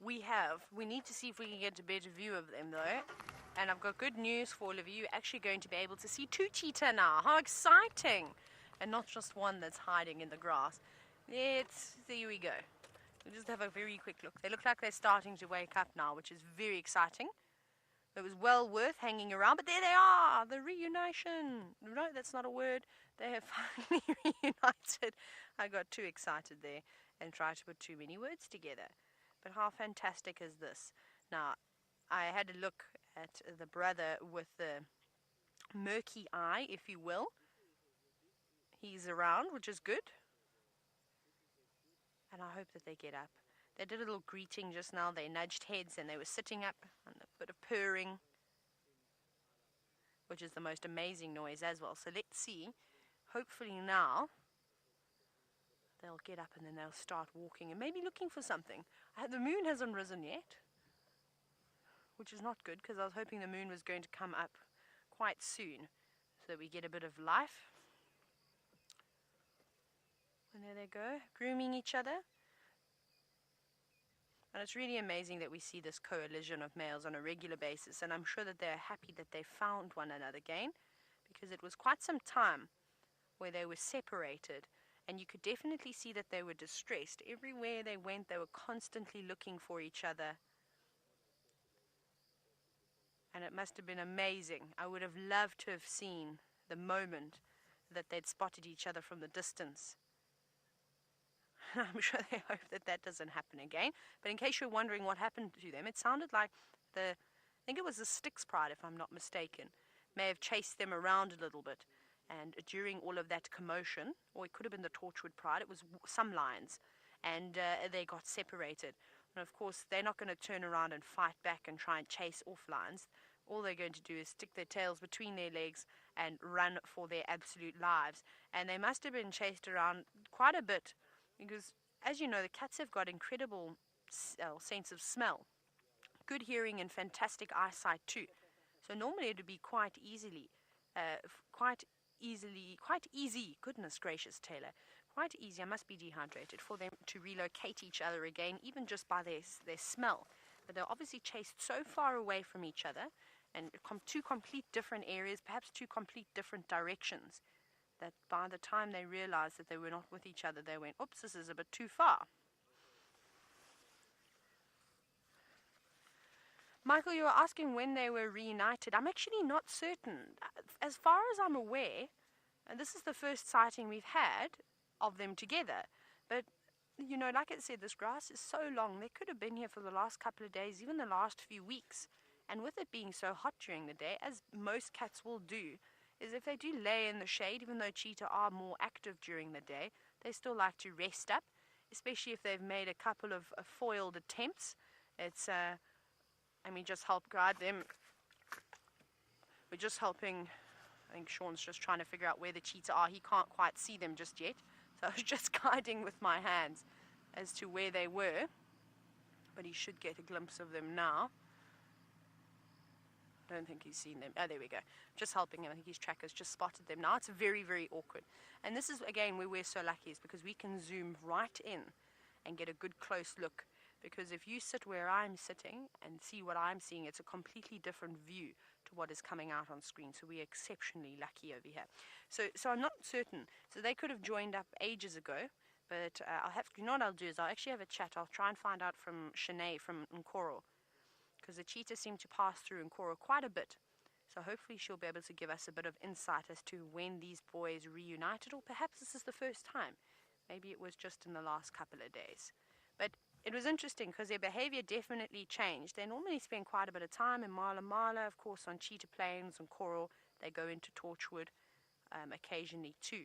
We have. We need to see if we can get a better view of them though. And I've got good news for all of you. You're actually going to be able to see 2 cheetah now. How exciting! And not just one that's hiding in the grass. There we go. We'll just have a very quick look. They look like they're starting to wake up now, which is very exciting. It was well worth hanging around, but there they are, the reunition. No, that's not a word. They have finally reunited. I got too excited there and tried to put too many words together. But how fantastic is this? Now, I had a look at the brother with the murky eye, if you will. He's around, which is good. And I hope that they get up. They did a little greeting just now. They nudged heads and they were sitting up and a bit of purring, which is the most amazing noise as well. So let's see. Hopefully now they'll get up and then they'll start walking and maybe looking for something. The moon hasn't risen yet, which is not good because I was hoping the moon was going to come up quite soon so that we get a bit of life. And there they go, grooming each other. And it's really amazing that we see this coalition of males on a regular basis, and I'm sure that they're happy that they found one another again, because it was quite some time where they were separated, and you could definitely see that they were distressed. Everywhere they went, they were constantly looking for each other. And it must have been amazing. I would have loved to have seen the moment that they'd spotted each other from the distance. I'm sure they hope that that doesn't happen again. But in case you're wondering what happened to them, it sounded like I think it was the Styx pride, if I'm not mistaken, may have chased them around a little bit. And during all of that commotion, or it could have been the Torchwood pride, it was some lions, and they got separated. And of course, they're not going to turn around and fight back and try and chase off lions. All they're going to do is stick their tails between their legs and run for their absolute lives. And they must have been chased around quite a bit, because, as you know, the cats have got incredible sense of smell, good hearing and fantastic eyesight too. So normally it would be quite easy, goodness gracious, Taylor, quite easy, I must be dehydrated, for them to relocate each other again, even just by their smell. But they're obviously chased so far away from each other, and two complete different areas, perhaps two complete different directions, that by the time they realized that they were not with each other, they went, oops, this is a bit too far. Michael, you were asking when they were reunited. I'm actually not certain. As far as I'm aware, and this is the first sighting we've had of them together, but, you know, like I said, this grass is so long. They could have been here for the last couple of days, even the last few weeks. And with it being so hot during the day, as most cats will do, is if they do lay in the shade, even though cheetah are more active during the day, they still like to rest up, especially if they've made a couple of foiled attempts. It's, and we just help guide them. We're just helping, I think Sean's just trying to figure out where the cheetah are. He can't quite see them just yet, so I was just guiding with my hands as to where they were, but he should get a glimpse of them now. I don't think he's seen them. Oh, there we go. Just helping him. I think his tracker's just spotted them. Now it's very, very awkward. And this is, again, where we're so lucky, is because we can zoom right in and get a good close look. Because if you sit where I'm sitting and see what I'm seeing, it's a completely different view to what is coming out on screen. So we're exceptionally lucky over here. So I'm not certain. So they could have joined up ages ago. But you know what I'll do is I'll actually have a chat. I'll try and find out from Shanae from Nkoro, because the cheetah seem to pass through Nkoro quite a bit. So hopefully she'll be able to give us a bit of insight as to when these boys reunited, or perhaps this is the first time. Maybe it was just in the last couple of days. But it was interesting because their behavior definitely changed. They normally spend quite a bit of time in Mala Mala, of course, on Cheetah Plains and Coral. They go into Torchwood occasionally too.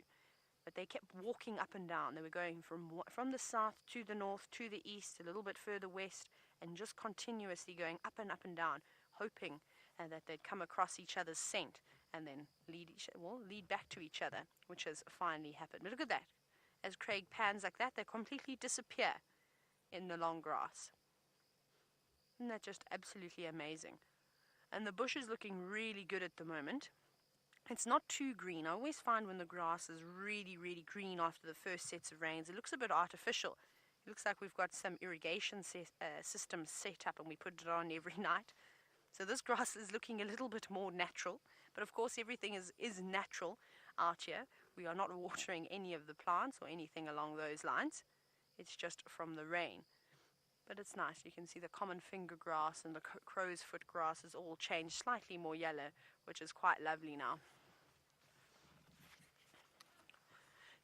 But they kept walking up and down. They were going from the south to the north, to the east, a little bit further west, and just continuously going up and down, hoping that they'd come across each other's scent and then lead back to each other, which has finally happened. But look at that. As Craig pans like that, they completely disappear in the long grass. Isn't that just absolutely amazing? And the bush is looking really good at the moment. It's not too green. I always find when the grass is really, really green after the first sets of rains, it looks a bit artificial. Looks like we've got some irrigation systems set up, and we put it on every night. So this grass is looking a little bit more natural. But of course everything is natural out here. We are not watering any of the plants or anything along those lines. It's just from the rain. But it's nice. You can see the common finger grass and the crow's foot grass has all changed slightly more yellow, which is quite lovely now.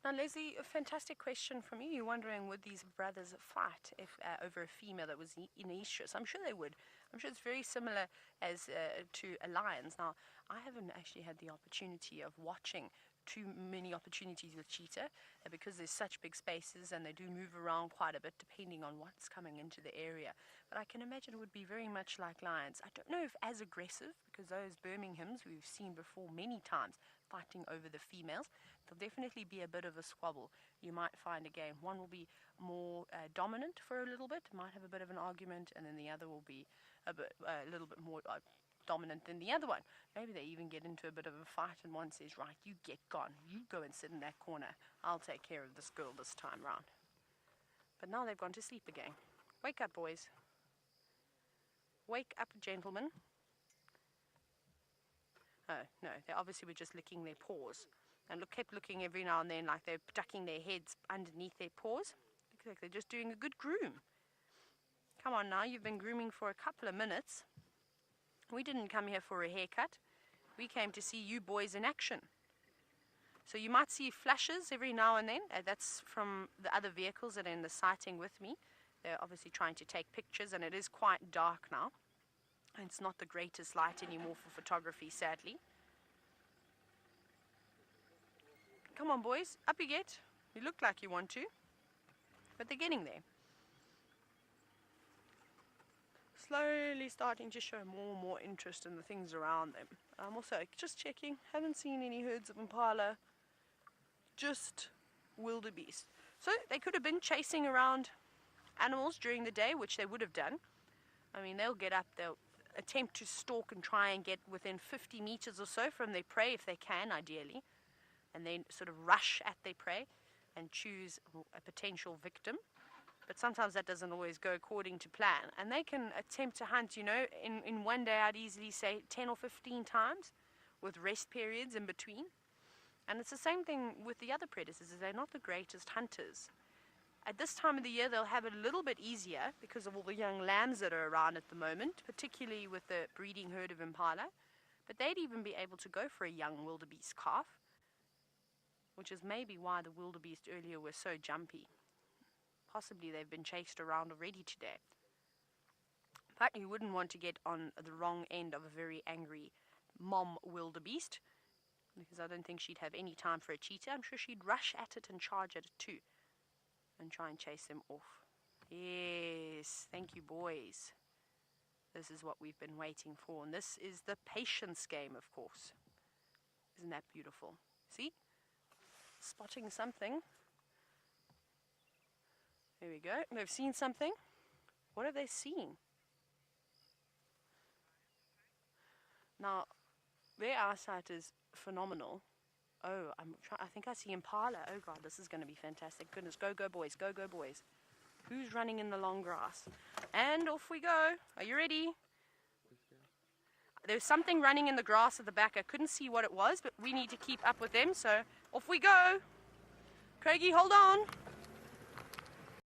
Now, Leslie, a fantastic question from you. You're wondering, would these brothers fight if over a female that was in estrus? I'm sure they would. I'm sure it's very similar as to a lion's. Now, I haven't actually had the opportunity of watching too many opportunities with cheetah because there's such big spaces and they do move around quite a bit depending on what's coming into the area. But I can imagine it would be very much like lions. I don't know if as aggressive, because those Birminghams we've seen before many times fighting over the females. There'll definitely be a bit of a squabble. You might find again one will be more dominant for a little bit, might have a bit of an argument, and then the other will be a little bit more dominant than the other one. Maybe they even get into a bit of a fight and one says, right, you get gone, you go and sit in that corner, I'll take care of this girl this time round. But now they've gone to sleep again. Wake up, boys. Wake up, gentlemen. Oh no, they obviously were just licking their paws and kept looking every now and then like they're ducking their heads underneath their paws. Looks like they're just doing a good groom. Come on now, you've been grooming for a couple of minutes. We didn't come here for a haircut. We came to see you boys in action. So you might see flashes every now and then. That's from the other vehicles that are in the sighting with me. They're obviously trying to take pictures, and it is quite dark now. And it's not the greatest light anymore for photography, sadly. Come on, boys. Up you get. You look like you want to. But they're getting there. Slowly starting to show more and more interest in the things around them. I'm also just checking. Haven't seen any herds of impala. Just wildebeest. So they could have been chasing around animals during the day, which they would have done. I mean, they'll get up, they'll attempt to stalk and try and get within 50 meters or so from their prey if they can, ideally, and then sort of rush at their prey and choose a potential victim. But sometimes that doesn't always go according to plan, and they can attempt to hunt, you know, in one day I'd easily say 10 or 15 times with rest periods in between. And it's the same thing with the other predators, is they're not the greatest hunters. At this time of the year, they'll have it a little bit easier because of all the young lambs that are around at the moment, particularly with the breeding herd of impala. But they'd even be able to go for a young wildebeest calf, which is maybe why the wildebeest earlier were so jumpy. Possibly they've been chased around already today. But you wouldn't want to get on the wrong end of a very angry mom wildebeest, because I don't think she'd have any time for a cheetah. I'm sure she'd rush at it and charge at it too, and try and chase them off. Yes, thank you, boys. This is what we've been waiting for, and this is the patience game, of course. Isn't that beautiful? See? Spotting something. There we go. They've seen something. What have they seen? Now, their eyesight is phenomenal. Oh, I think I see impala. Oh God, this is going to be fantastic. Goodness, go boys, go boys. Who's running in the long grass? And off we go. Are you ready? There's something running in the grass at the back. I couldn't see what it was, but we need to keep up with them, so off we go. Craigie, hold on.